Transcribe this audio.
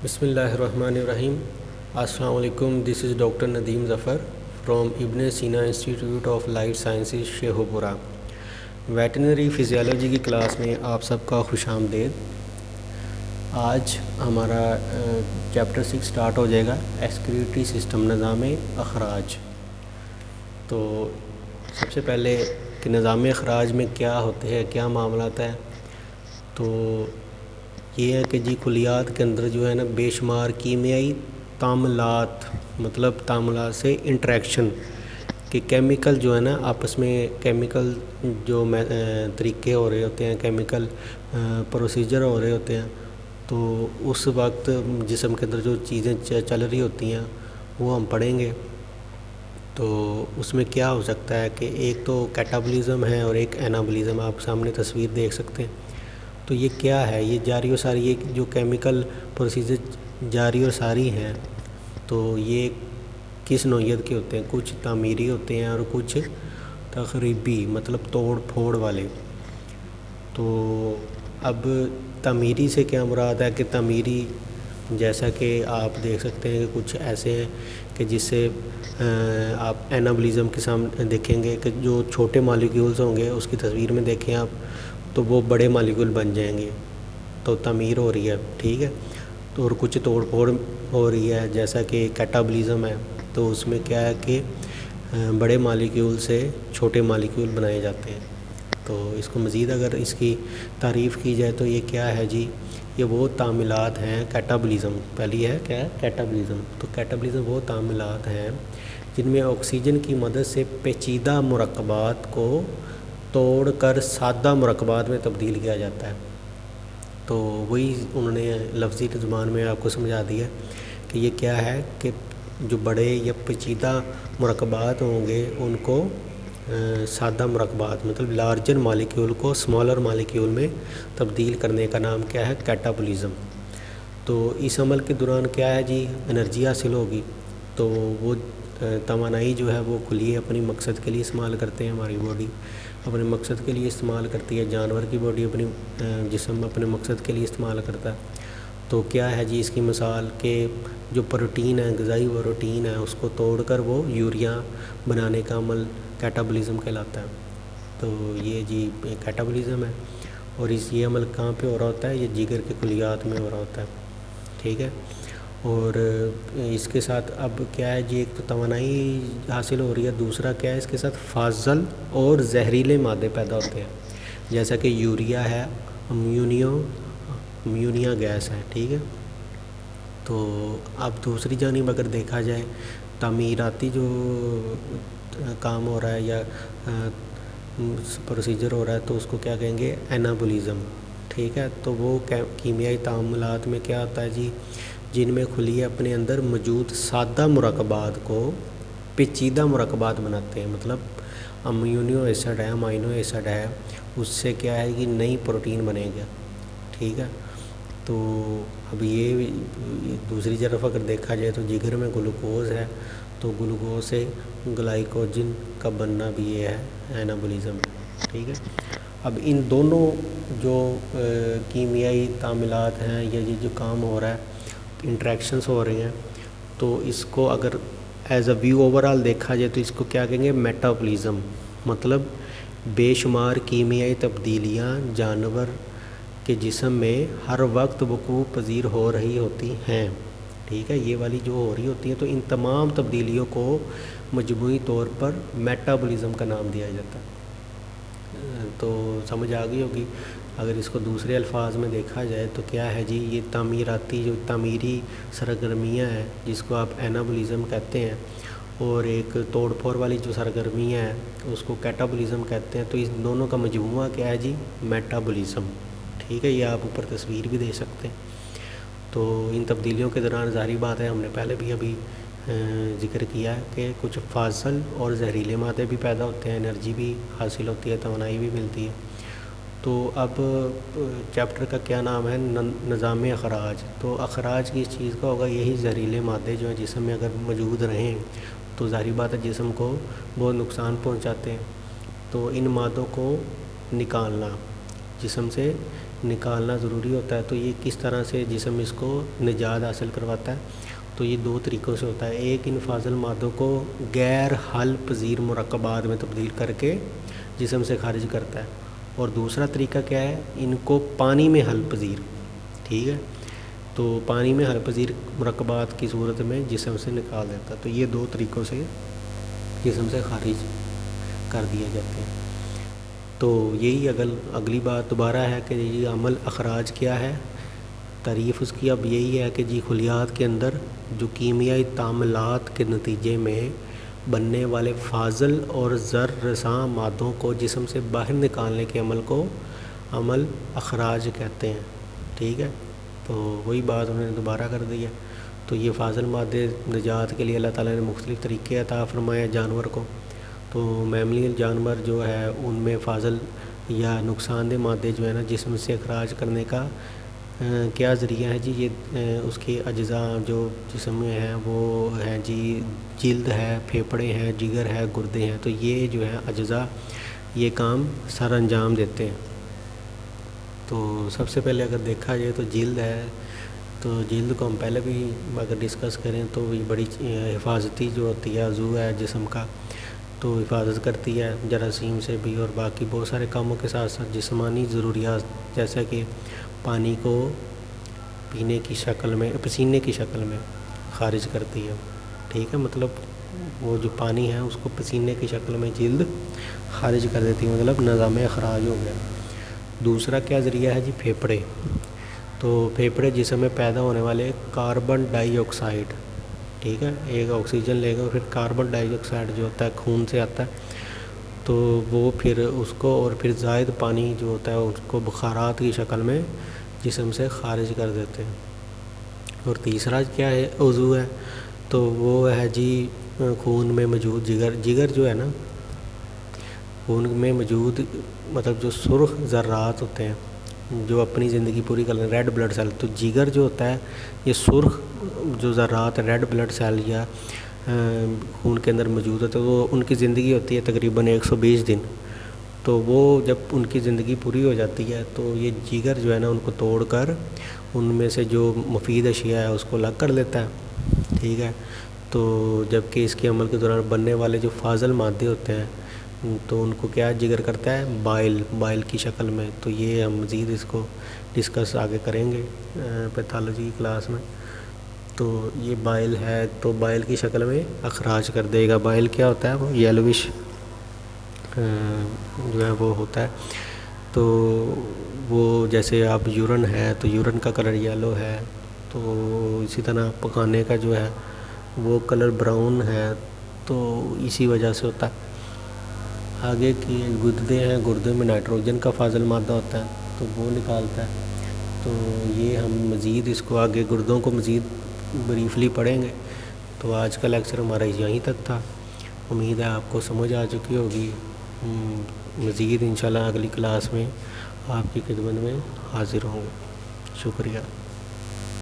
بسم اللہ الرحمن الرحیم. السلام علیکم. This is doctor Nadeem Zafar from Ibn Sina institute of life sciences Sheikhpura. Veterinary physiology کی کلاس میں آپ سب کا خوش آمدید. آج ہمارا چیپٹر 6 سٹارٹ ہو جائے گا، ایکسکریٹری سسٹم، نظام اخراج. تو سب سے پہلے کہ نظام اخراج میں کیا ہوتے ہیں، کیا معاملات ہیں. تو یہ ہے کہ کلیات کے اندر جو ہے نا بے شمار کیمیائی تعاملات، مطلب تعاملات سے انٹریکشن کہ کیمیکل جو ہے نا آپس میں کیمیکل جو طریقے ہو رہے ہوتے ہیں، کیمیکل پروسیجر ہو رہے ہوتے ہیں. تو اس وقت جسم کے اندر جو چیزیں چل رہی ہوتی ہیں وہ ہم پڑھیں گے. تو اس میں کیا ہو سکتا ہے کہ ایک تو کیٹابولزم ہے اور ایک انابولزم. آپ سامنے تصویر دیکھ سکتے ہیں. تو یہ کیا ہے، یہ جاری و ساری، یہ جو کیمیکل پروسیجر جاری و ساری ہیں تو یہ کس نوعیت کے ہوتے ہیں؟ کچھ تعمیری ہوتے ہیں اور کچھ تخریبی، مطلب توڑ پھوڑ والے. تو اب تعمیری سے کیا مراد ہے کہ تعمیری جیسا کہ آپ دیکھ سکتے ہیں کہ کچھ ایسے ہیں کہ جس سے آپ انابولزم کے سامنے دیکھیں گے کہ جو چھوٹے مالیکیولز ہوں گے اس کی تصویر میں دیکھیں آپ تو وہ بڑے مالیکول بن جائیں گے. تو تعمیر ہو رہی ہے، ٹھیک ہے. تو اور کچھ توڑ پھوڑ ہو رہی ہے جیسا کہ کیٹابولزم ہے. تو اس میں کیا ہے کہ بڑے مالیکیول سے چھوٹے مالیکیول بنائے جاتے ہیں. تو اس کو مزید اگر اس کی تعریف کی جائے تو یہ کیا ہے جی، یہ وہ تعاملات ہیں. کیٹابولزم پہلی ہے، کیا ہے؟ کیٹابولزم. تو کیٹابولزم وہ تعاملات ہیں جن میں آکسیجن کی مدد سے پیچیدہ مرکبات کو توڑ کر سادہ مرکبات میں تبدیل کیا جاتا ہے. تو وہی انہوں نے لفظی زبان میں آپ کو سمجھا دیا کہ یہ کیا ہے کہ جو بڑے یا پیچیدہ مرکبات ہوں گے ان کو سادہ مرکبات، مطلب لارجر مالیکیول کو اسمالر مالیکیول میں تبدیل کرنے کا نام کیا ہے؟ کیٹابولزم. تو اس عمل کے دوران کیا ہے جی، انرجی حاصل ہوگی. تو وہ توانائی جو ہے وہ کلیے اپنی مقصد کے لیے استعمال کرتے ہیں. ہماری باڈی اپنے مقصد کے لیے استعمال کرتی ہے، جانور کی باڈی اپنی جسم اپنے مقصد کے لیے استعمال کرتا ہے. تو کیا ہے جی اس کی مثال کہ جو پروٹین ہے، غذائی پروٹین ہے، اس کو توڑ کر وہ یوریا بنانے کا عمل کیٹابولزم کہلاتا ہے. تو یہ جی کیٹابولزم ہے. اور یہ عمل کہاں پہ ہو رہا ہوتا ہے؟ یہ جگر کے کلیات میں ہو رہا ہوتا ہے، ٹھیک ہے. اور اس کے ساتھ اب کیا ہے جی، ایک تو توانائی حاصل ہو رہی ہے، دوسرا کیا ہے اس کے ساتھ فاضل اور زہریلے مادے پیدا ہوتے ہیں جیسا کہ یوریا ہے، امونیا گیس ہے، ٹھیک ہے. تو اب دوسری جانب اگر دیکھا جائے تعمیراتی جو کام ہو رہا ہے یا پروسیجر ہو رہا ہے تو اس کو کیا کہیں گے؟ انابولزم، ٹھیک ہے. تو وہ کیمیائی تعاملات میں کیا ہوتا ہے جی، جن میں خلیے اپنے اندر موجود سادہ مرکبات کو پیچیدہ مرکبات بناتے ہیں. مطلب امینو ایسڈ ہے، امائنو ایسڈ ہے، اس سے کیا ہے کہ نئی پروٹین بنے گا، ٹھیک ہے. تو اب یہ دوسری طرف اگر دیکھا جائے تو جگر میں گلوکوز ہے، تو گلوکوز سے گلائکوجن کا بننا بھی یہ ہے انابولزم، ٹھیک ہے. اب ان دونوں جو کیمیائی تعاملات ہیں یا یہ جو کام ہو رہا ہے، انٹریکشنز ہو رہی ہیں، تو اس کو اگر as a view overall دیکھا جائے تو اس کو کیا کہیں گے؟ میٹابولزم. مطلب بے شمار کیمیائی تبدیلیاں جانور کے جسم میں ہر وقت وقوع پذیر ہو رہی ہوتی ہیں، ٹھیک ہے. یہ والی جو ہو رہی ہوتی ہیں تو ان تمام تبدیلیوں کو مجموعی طور پر میٹابولزم کا نام دیا جاتا ہے. تو سمجھ آ گئی ہوگی. اگر اس کو دوسرے الفاظ میں دیکھا جائے تو کیا ہے جی، یہ تعمیراتی جو تعمیری سرگرمیاں ہیں جس کو آپ انابولزم کہتے ہیں، اور ایک توڑ پھوڑ والی جو سرگرمیاں ہیں اس کو کیٹابولزم کہتے ہیں. تو اس دونوں کا مجموعہ کیا ہے جی؟ میٹابولزم، ٹھیک ہے. یہ آپ اوپر تصویر بھی دے سکتے ہیں. تو ان تبدیلیوں کے دوران ظاہری بات ہے، ہم نے پہلے بھی ابھی ذکر کیا ہے کہ کچھ فاضل اور زہریلے مادے بھی پیدا ہوتے ہیں، انرجی بھی حاصل ہوتی ہے، توانائی بھی ملتی ہے. تو اب چیپٹر کا کیا نام ہے؟ نظام اخراج. تو اخراج کی اس چیز کا ہوگا یہی زہریلے مادے جو ہیں جسم میں اگر موجود رہیں تو ظاہری بات ہے جسم کو بہت نقصان پہنچاتے ہیں. تو ان مادوں کو نکالنا جسم سے نکالنا ضروری ہوتا ہے، تو یہ کس طرح سے جسم اس کو نجات حاصل کرواتا ہے؟ تو یہ دو طریقوں سے ہوتا ہے۔ ایک، ان فاضل مادوں کو غیر حل پذیر مرکبات میں تبدیل کر کے جسم سے خارج کرتا ہے، اور دوسرا طریقہ کیا ہے، ان کو پانی میں حل پذیر، ٹھیک ہے، تو پانی میں حل پذیر مرکبات کی صورت میں جسم سے نکال دیتا ہے۔ تو یہ دو طریقوں سے جسم سے خارج کر دیے جاتے ہیں۔ تو یہی اگلی بات دوبارہ ہے کہ یہ عمل اخراج کیا ہے؟ تعریف اس کی اب یہی ہے کہ خلیات کے اندر جو کیمیائی تعاملات کے نتیجے میں بننے والے فاضل اور زر رساں مادوں کو جسم سے باہر نکالنے کے عمل کو عمل اخراج کہتے ہیں، ٹھیک ہے۔ تو وہی بات انہوں نے دوبارہ کر دی ہے۔ تو یہ فاضل مادے نجات کے لیے اللہ تعالیٰ نے مختلف طریقے عطا فرمایا جانور کو۔ تو میملی جانور جو ہے ان میں فاضل یا نقصان دہ مادے جو ہے نا جسم سے اخراج کرنے کا کیا ذریعہ ہے جی؟ یہ اس کے اجزاء جو جسم میں ہیں وہ ہیں جی جلد ہے، پھیپھڑے ہیں، جگر ہے، گردے ہیں۔ تو یہ جو ہے اجزاء یہ کام سر انجام دیتے ہیں۔ تو سب سے پہلے اگر دیکھا جائے تو جلد ہے، تو جلد کو ہم پہلے بھی اگر ڈسکس کریں تو یہ بڑی حفاظتی جو ہوتی ہے عضو ہے جسم کا، تو حفاظت کرتی ہے جراثیم سے بھی، اور باقی بہت سارے کاموں کے ساتھ ساتھ جسمانی ضروریات جیسا کہ پانی کو پینے کی شکل میں، پسینے کی شکل میں خارج کرتی ہے، ٹھیک ہے، مطلب وہ جو پانی ہے اس کو پسینے کی شکل میں جلد خارج کر دیتی ہے، مطلب نظام اخراج ہو گیا۔ دوسرا کیا ذریعہ ہے جی؟ پھیپھڑے۔ تو پھیپھڑے جسم میں پیدا ہونے والے کاربن ڈائی آکسائڈ، ٹھیک ہے، ایک آکسیجن لے گا اور پھر کاربن ڈائی آکسائڈ جو ہوتا ہے خون سے آتا ہے، تو وہ پھر اس کو اور پھر زائد پانی جو ہوتا ہے اس کو بخارات کی شکل میں جسم سے خارج کر دیتے ہیں۔ اور تیسرا کیا ہے عضو ہے؟ تو وہ ہے جی خون میں موجود جگر۔ جگر جو ہے نا خون میں موجود مطلب جو سرخ ذرات ہوتے ہیں جو اپنی زندگی پوری کر لیں، ریڈ بلڈ سیل، تو جگر جو ہوتا ہے یہ سرخ جو ذرات ریڈ بلڈ سیل یا خون کے اندر موجود ہوتے ہیں، وہ ان کی زندگی ہوتی ہے تقریباً 120 دن۔ تو وہ جب ان کی زندگی پوری ہو جاتی ہے تو یہ جگر جو ہے نا ان کو توڑ کر ان میں سے جو مفید اشیاء ہے اس کو الگ کر لیتا ہے، ٹھیک ہے۔ تو جب کہ اس کے عمل کے دوران بننے والے جو فاضل مادے ہوتے ہیں تو ان کو کیا جگر کرتا ہے؟ بائل کی شکل میں۔ تو یہ ہم مزید اس کو ڈسکس آگے کریں گے پیتھالوجی کی کلاس میں۔ تو یہ بائل ہے تو بائل کی شکل میں اخراج کر دے گا۔ بائل کیا ہوتا ہے؟ وہ یلوش جو ہے وہ ہوتا ہے، تو وہ جیسے آپ یورن ہے تو یورن کا کلر یلو ہے، تو اسی طرح پکانے کا جو ہے وہ کلر براؤن ہے، تو اسی وجہ سے ہوتا ہے۔ آگے کی گردے ہیں، گردے میں نائٹروجن کا فاضل مادہ ہوتا ہے تو وہ نکالتا ہے۔ تو یہ ہم مزید اس کو آگے گردوں کو مزید بریفلی پڑھیں گے۔ تو آج کا لیکچر ہمارا یہیں تک تھا، امید ہے آپ کو سمجھ آ چکی ہوگی۔ مزید انشاءاللہ اگلی کلاس میں آپ کی خدمت میں حاضر ہوں گے۔ شکریہ۔